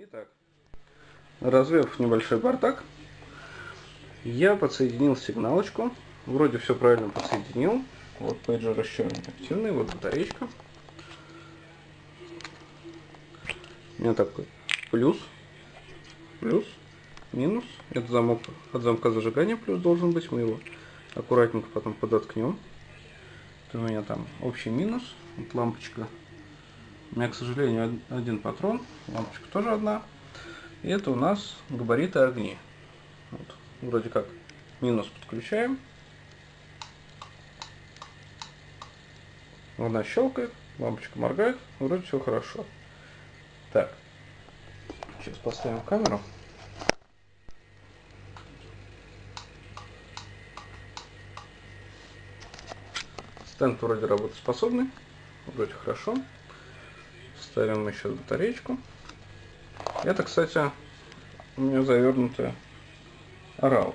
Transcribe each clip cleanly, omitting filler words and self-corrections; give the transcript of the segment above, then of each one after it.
Итак, развев небольшой бардак, я подсоединил сигналочку. Вроде все правильно подсоединил. Вот пейджер еще активный, вот батареечка. У меня такой плюс, минус. Это замок от замка зажигания плюс должен быть. Мы его аккуратненько потом подоткнем. Это у меня там общий минус. Вот лампочка. У меня, к сожалению, один патрон. Лампочка тоже одна. И это у нас габариты огней. Вот. Вроде как минус подключаем. Она щелкает, лампочка моргает. Вроде все хорошо. Так. Сейчас поставим камеру. Стенд вроде работоспособный. Вроде хорошо. Ставим еще батареечку. Это, кстати, у меня завернутая орал.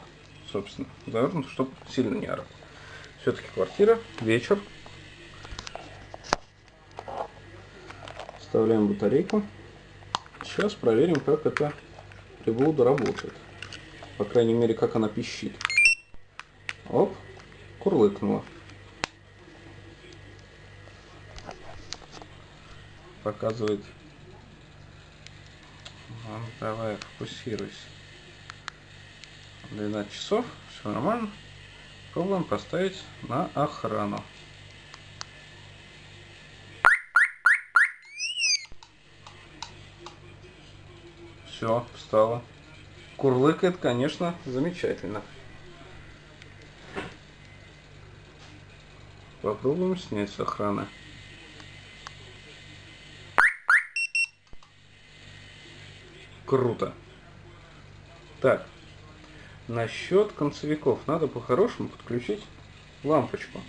Собственно, завернут, чтобы сильно не орал. Все-таки квартира, вечер. Вставляем батарейку. Сейчас проверим, как эта приблуда работает. По крайней мере, как она пищит. Оп, курлыкнула. Показывает. Ну, давай, фокусируйся. 12 часов, все нормально. Пробуем поставить на охрану. Все, встало. Курлыкает, конечно, замечательно. Попробуем снять с охраны. Круто. Так, насчет концевиков. Надо по-хорошему подключить лампочку.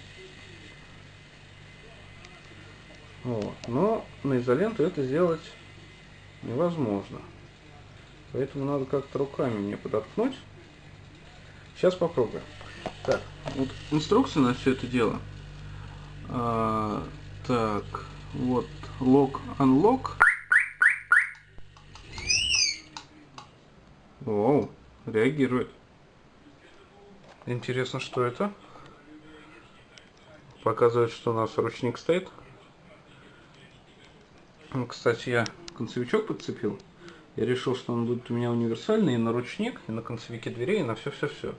Вот. Но на изоленту это сделать невозможно. Поэтому надо как-то руками мне подоткнуть. Сейчас попробуем. Так, вот инструкция на все это дело. Так, вот lock, unlock. Оу, реагирует. Интересно, что это? Показывает, что у нас ручник стоит. Кстати, я концевичок подцепил. Я решил, что он будет у меня универсальный и на ручник, и на концевике дверей, и на все-все-все.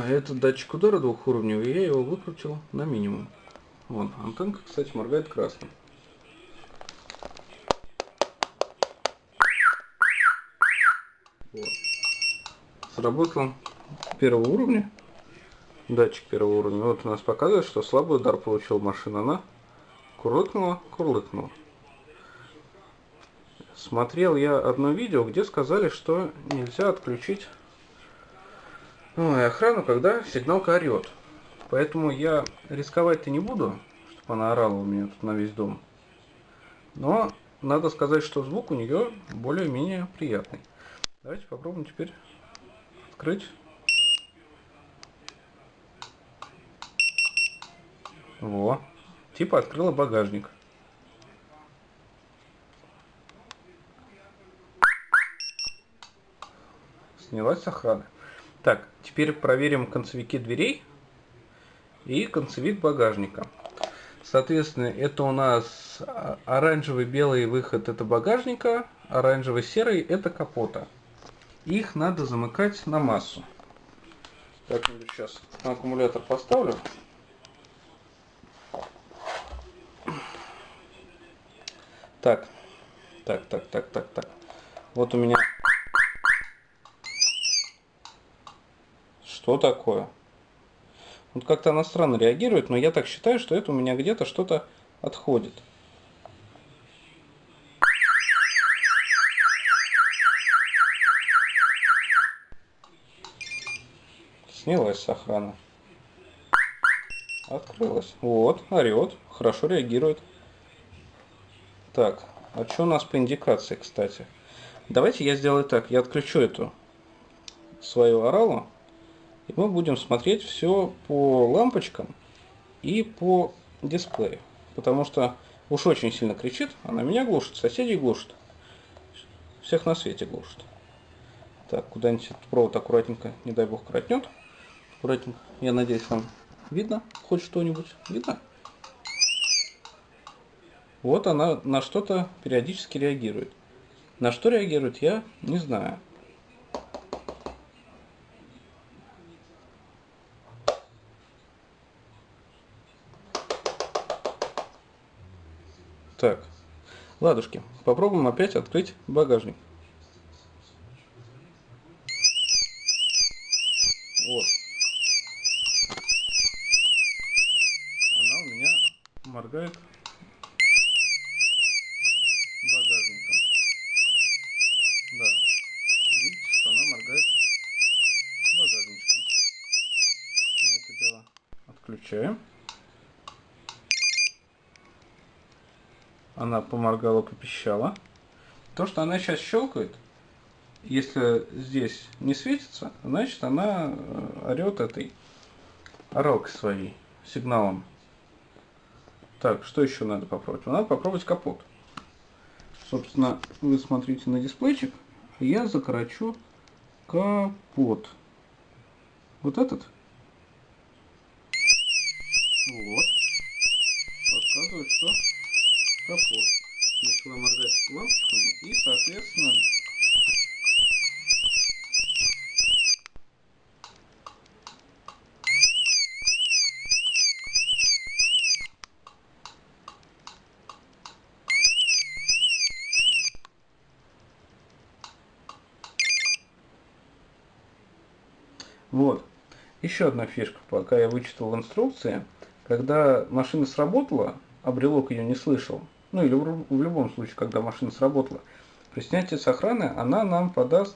Этот датчик удара двухуровневый, я его выкрутил на минимум. Вон, антенка, кстати, моргает красным. Вот. Сработал первого уровня. Датчик первого уровня. Вот у нас показывает, что слабый удар получил машина. Она курлыкнула. Смотрел я одно видео, где сказали, что нельзя отключить охрану, когда сигналка орет. Поэтому я рисковать-то не буду, чтобы она орала у меня тут на весь дом. Но надо сказать, что звук у нее более-менее приятный. Давайте попробуем теперь открыть. Во, типа открыла багажник. Снялась с охраны. Так, теперь проверим концевики дверей и концевик багажника. Соответственно, это у нас оранжевый белый выход это багажника, оранжевый серый это капота. Их надо замыкать на массу. Так, сейчас аккумулятор поставлю. Так. Вот у меня. Что такое? Вот как-то она странно реагирует, но я так считаю, что это у меня где-то что-то отходит. Снялась с охраны. Открылась. Вот, орет. Хорошо реагирует. Так, а что у нас по индикации, кстати? Давайте я сделаю так. Я отключу эту свою оралу. И мы будем смотреть все по лампочкам и по дисплею. Потому что Уж очень сильно кричит. Она меня глушит, соседей глушит. Всех на свете глушит. Так, куда-нибудь этот провод аккуратненько, не дай бог, коротнет. Аккуратненько. Я надеюсь, вам видно хоть что-нибудь? Видно? Вот она на что-то периодически реагирует. На что реагирует, я не знаю. Так, ладушки, попробуем опять открыть багажник. Вот. Она у меня моргает багажником. Да, видите, что она моргает багажничком. Мы это дело отключаем. Она поморгала, попищала. То, что она сейчас щелкает, если здесь не светится, значит она орет этой оралкой своей, сигналом. Так, что еще надо попробовать? Надо попробовать капот. Собственно, вы смотрите на дисплейчик, я закорочу капот. Вот этот. Вот. Подсказывает, что капот. Начала моргать лампочками и, соответственно, вот. Еще одна фишка, пока я вычитал в инструкции. Когда машина сработала, а брелок ее не слышал, ну или в любом случае, когда машина сработала, при снятии с охраны она нам подаст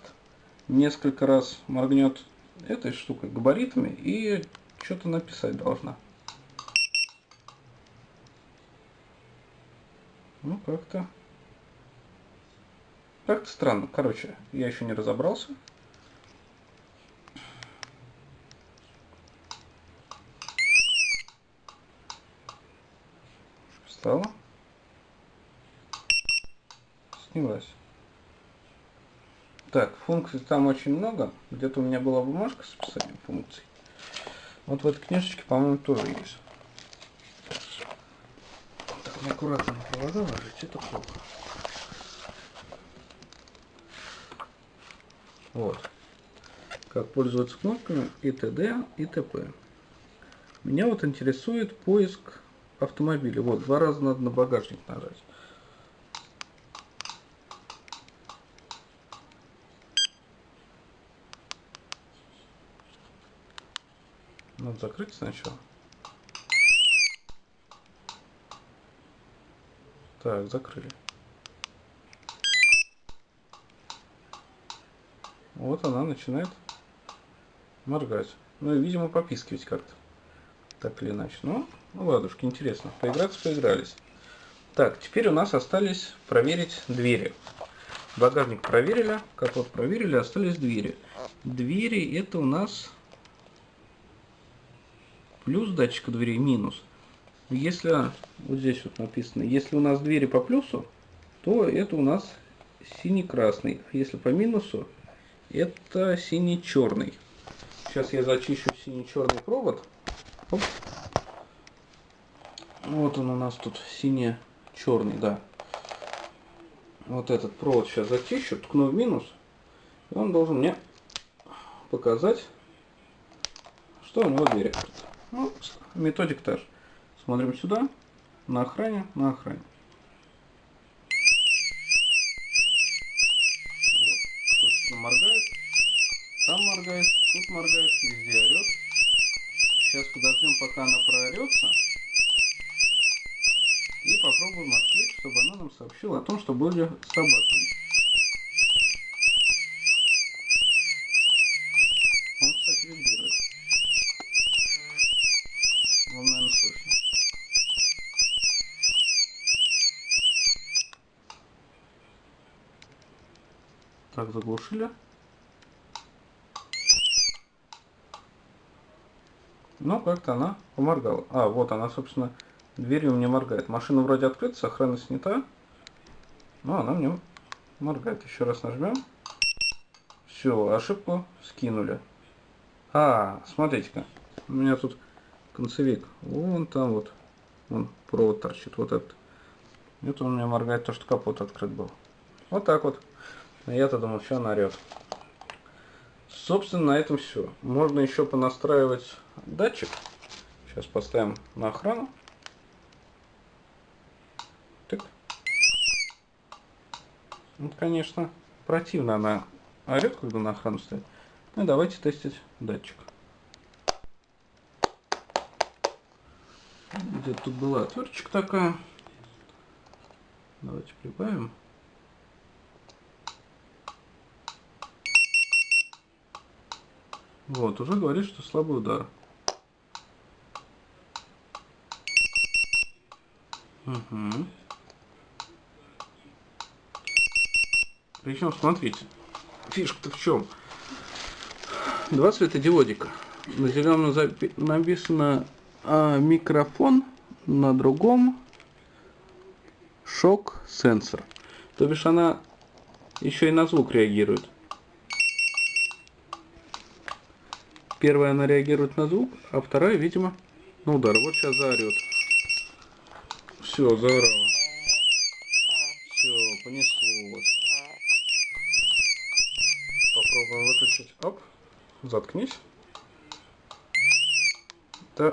несколько раз, моргнет этой штукой, габаритами, и что-то написать должна. Ну, как-то странно. Короче, я еще не разобрался. Встала. Снялась. Так, функций там очень много. Где-то у меня была бумажка с описанием функций. Вот в этой книжечке, по-моему, тоже есть. Так, неаккуратно на провода ложить, это плохо. Вот. Как пользоваться кнопками и т.д. и т.п. Меня вот интересует поиск автомобиля. Вот, 2 раза надо на багажник нажать. Надо закрыть сначала. Так, закрыли. Вот она начинает моргать. Ну и, видимо, попискивать как-то. Так или иначе. Ну ладушки, интересно. Поиграться поигрались. Так, теперь у нас остались проверить двери. Багажник проверили, капот проверили, остались двери. Двери это у нас плюс датчика дверей, минус. Если, вот здесь вот написано, если у нас двери по плюсу, то это у нас синий-красный. Если по минусу, это синий-черный. Сейчас я зачищу синий-черный провод. Оп. Вот он у нас тут синий-черный, да. Вот этот провод сейчас зачищу, ткну в минус. И он должен мне показать, что у него дверь открыта. Ну, методик та же. Смотрим сюда, на охране, на охране. Вот. Собственно, моргает, там моргает, тут моргает, везде орет. Сейчас подождем, пока она проорется. И попробуем открыть, чтобы она нам сообщила о том, что были собаками. Он, кстати, вибрирует. Вам, наверное, слышно. Так, заглушили. Ну, как-то она поморгала. А, вот она, собственно, дверью мне моргает. Машина вроде открыта, сохранность снята, но она мне моргает. Еще раз нажмем. Все, ошибку скинули. А, смотрите-ка, у меня тут концевик. Вон там вот, вон провод торчит, вот этот. Это у меня моргает то, что капот открыт был. Вот так вот. А я-то думал, что она орет. Собственно, на этом все. Можно еще понастраивать датчик. Сейчас поставим на охрану. Так. Вот, конечно, противно она орет, когда на охрану стоит. Ну, давайте тестить датчик. Где-то тут была отверточка такая. Давайте прибавим. Вот, уже говорит, что слабый удар. Угу. Причем, смотрите, фишка-то в чем? Два светодиодика. На зеленом написано микрофон, на другом шок-сенсор. То бишь она еще и на звук реагирует. Первая она реагирует на звук, а вторая, видимо, на удар. Вот сейчас заорет. Все, заорала. Все, понеслось. Попробуем выключить. Оп, заткнись. Да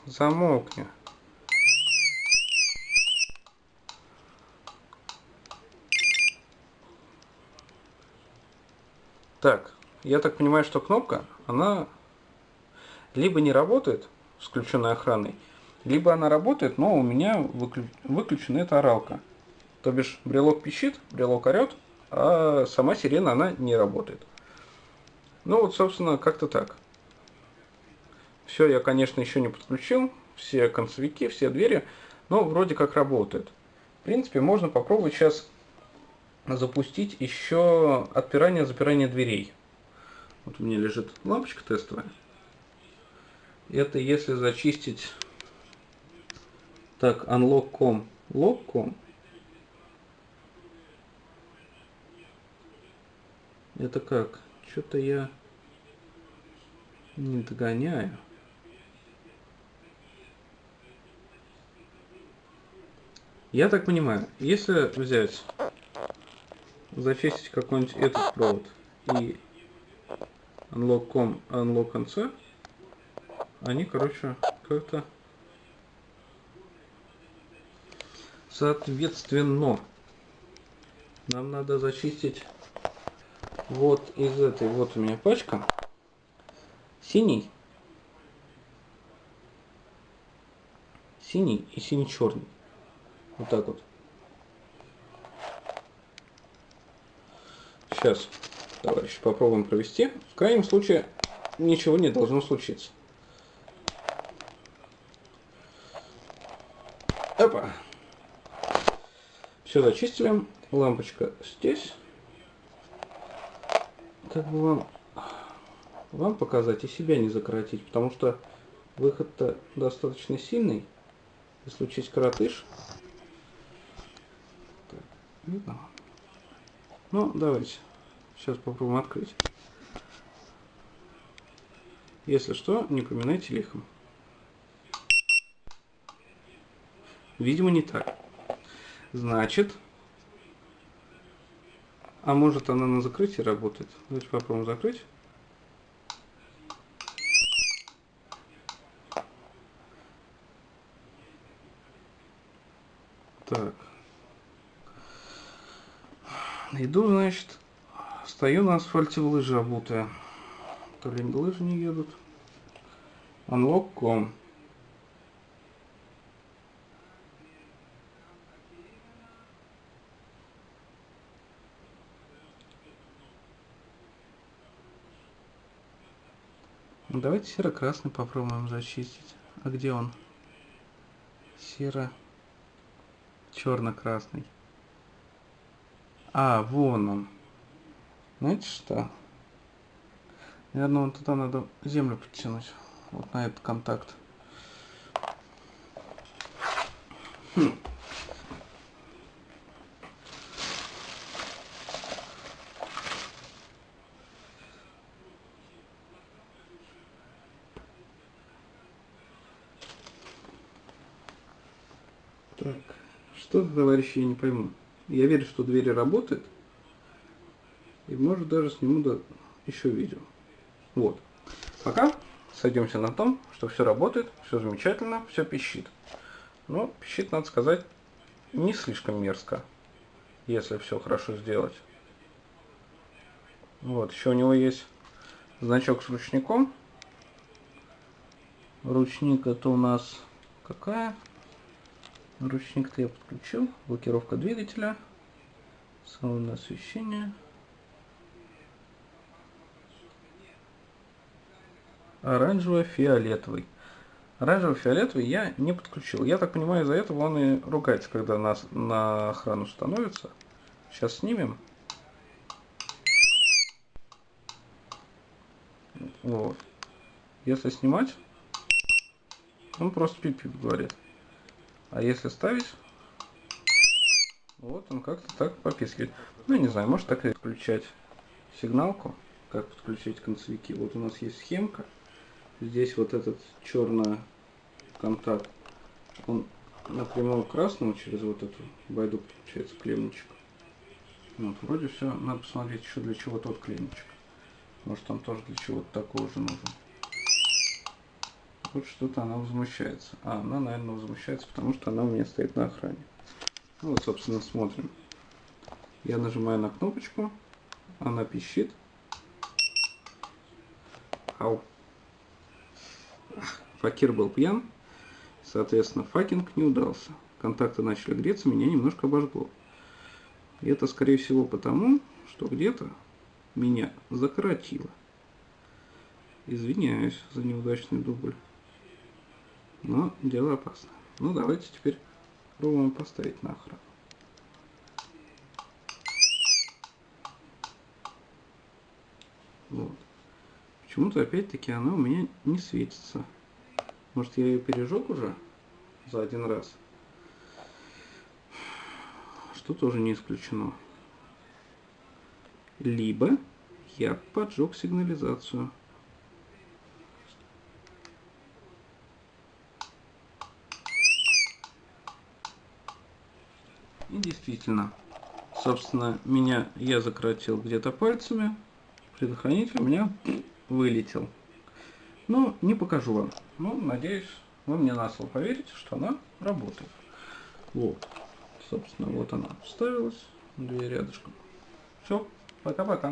замолкни. Так, я так понимаю, что кнопка, она либо не работает с включенной охраной, либо она работает, но у меня выключена эта оралка. То бишь брелок пищит, брелок орет, а сама сирена она не работает. Ну вот, собственно, как-то так. Все я, конечно, еще не подключил, все концевики, все двери, но вроде как работает. В принципе, можно попробовать сейчас запустить еще отпирание-запирание дверей. Вот у меня лежит лампочка тестовая. Это если зачистить так unlock.com, lock.com. Это как? Что-то я не догоняю. Я так понимаю, если взять, зачистить какой-нибудь этот провод и unlock.com, unlock.nc, они, короче, как-то соответственно. Нам надо зачистить вот из этой, вот у меня пачка. Синий. Синий и синий-черный. Вот так вот. Сейчас, товарищи, попробуем провести. В крайнем случае ничего не должно случиться. Опа. Все зачистили. Лампочка здесь. Как бы вам показать и себя не закоротить, потому что выход-то достаточно сильный. Если учесть коротыш. Так, видно? Ну, давайте. Сейчас попробуем открыть. Если что, не поминайте лихом. Видимо, не так. Значит, а может она на закрытии работает? Давайте попробуем закрыть. Так. Иду, значит, стою на асфальте в лыжи обутая. То ли лыжи не едут. Unlock.com. Давайте серо-красный попробуем зачистить. А где он? Серо-черно-красный. А, вон он. Знаете что? Наверное, вон туда надо землю подтянуть. Вот на этот контакт. Так, что, товарищи, я не пойму. Я верю, что дверь работает. И может даже сниму еще видео. Вот. Пока сойдемся на том, что все работает, все замечательно, все пищит. Но пищит, надо сказать, не слишком мерзко, если все хорошо сделать. Вот, еще у него есть значок с ручником. Ручник это у нас какая? Ручник-то я подключил. Блокировка двигателя. Салонное освещение. Оранжево-фиолетовый. Оранжево-фиолетовый я не подключил. Я так понимаю, из-за этого он и ругается, когда нас на охрану становится. Сейчас снимем. Вот. Если снимать, он просто пип-пип говорит. А если ставить, вот он как-то так попискивает. Ну, не знаю, может так и включать сигналку, как подключить концевики. Вот у нас есть схемка. Здесь вот этот черный контакт, он напрямую к красному через вот эту байду подключается клеммочек. Вот, вроде все. Надо посмотреть еще для чего тот клеммочек. Может он тоже для чего-то такого же нужен. Вот что-то она возмущается. А, она, наверное, возмущается, потому что она у меня стоит на охране. Ну вот, собственно, смотрим. Я нажимаю на кнопочку, она пищит. Ау. Факир был пьян, соответственно, факинг не удался. Контакты начали греться, меня немножко обожгло. И это, скорее всего, потому, что где-то меня закоротило. Извиняюсь за неудачный дубль. Но дело опасное. Ну, давайте теперь пробуем поставить на охрану. Вот. Почему-то опять-таки она у меня не светится. Может, я ее пережег уже за один раз? Что тоже не исключено. Либо я поджег сигнализацию. И действительно, собственно, я закоротил где-то пальцами, предохранитель у меня вылетел. Но не покажу вам. Ну, надеюсь, вы мне на слово поверите, что она работает. Вот. Собственно, вот она вставилась. Две рядышком. Все. Пока-пока.